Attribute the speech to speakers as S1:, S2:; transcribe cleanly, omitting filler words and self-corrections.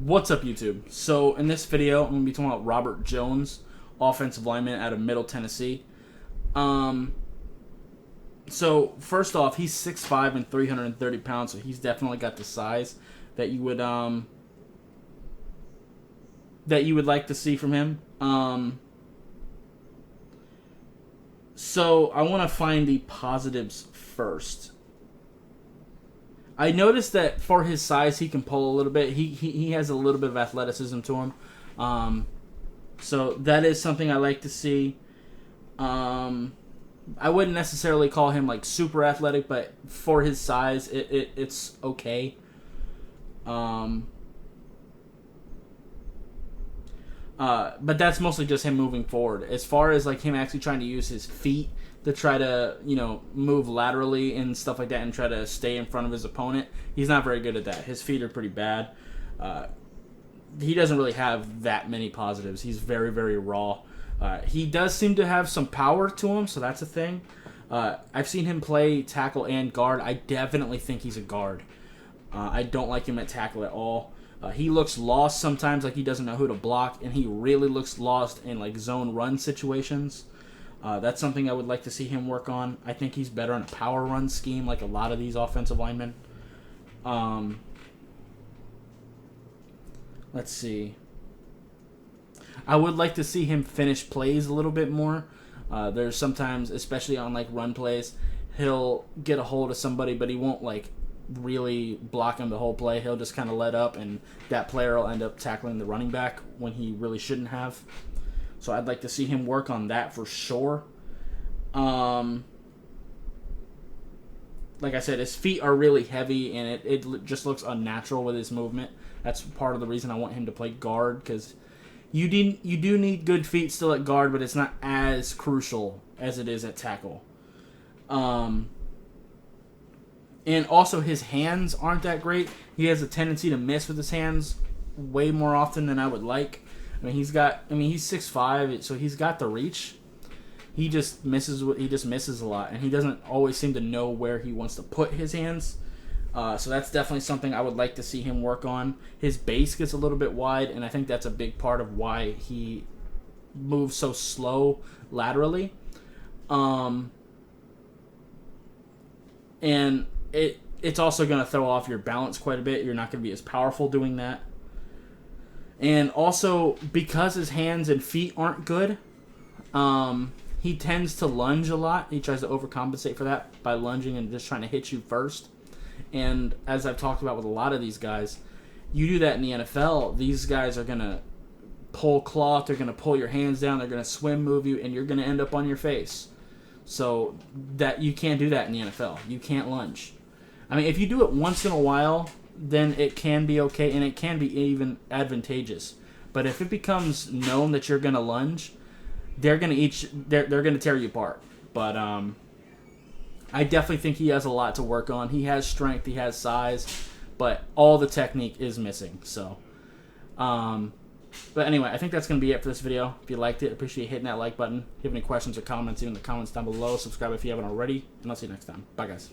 S1: What's up, YouTube? So in this video, I'm going to be talking about Robert Jones, offensive lineman out of Middle Tennessee. So first off, he's 6'5" and 330 pounds, so he's definitely got the size that you would like to see from him. So I want to find the positives first. I noticed that for his size, he can pull a little bit. He has a little bit of athleticism to him. So that is something I like to see. I wouldn't necessarily call him like super athletic, but for his size, it's okay. But that's mostly just him moving forward. As far as like him actually trying to use his feet to try to, move laterally and stuff like that and try to stay in front of his opponent, he's not very good at that. His feet are pretty bad. He doesn't really have that many positives. He's very, very raw. He does seem to have some power to him, so that's a thing. I've seen him play tackle and guard. I definitely think he's a guard. I don't like him at tackle at all. He looks lost sometimes, like he doesn't know who to block, and he really looks lost in like zone run situations. That's something I would like to see him work on. I think he's better in a power run scheme, like a lot of these offensive linemen. Let's see. I would like to see him finish plays a little bit more. There's sometimes, especially on like run plays, he'll get a hold of somebody, but he won't like really block him the whole play. He'll just kind of let up, and that player will end up tackling the running back when he really shouldn't have. So I'd like to see him work on that for sure. Like I said, his feet are really heavy, and it just looks unnatural with his movement. That's part of the reason I want him to play guard, because you do need good feet still at guard, but it's not as crucial as it is at tackle. And also his hands aren't that great. He has a tendency to miss with his hands way more often than I would like. He's 6'5", so he's got the reach. He just misses a lot, and he doesn't always seem to know where he wants to put his hands. So that's definitely something I would like to see him work on. His base gets a little bit wide, and I think that's a big part of why he moves so slow laterally. And it's also going to throw off your balance quite a bit. You're not going to be as powerful doing that. And also, because his hands and feet aren't good, he tends to lunge a lot. He tries to overcompensate for that by lunging and just trying to hit you first. And as I've talked about with a lot of these guys, you do that in the NFL, these guys are going to pull cloth, they're going to pull your hands down, they're going to swim move you, and you're going to end up on your face. So that you can't do that in the NFL. You can't lunge. If you do it once in a while, then it can be okay, and it can be even advantageous. But if it becomes known that you're going to lunge, they're going to tear you apart. But I definitely think he has a lot to work on. He has strength, he has size, but all the technique is missing. So, but anyway, I think that's going to be it for this video. If you liked it, appreciate hitting that like button. If you have any questions or comments, leave in the comments down below. Subscribe if you haven't already, and I'll see you next time. Bye, guys.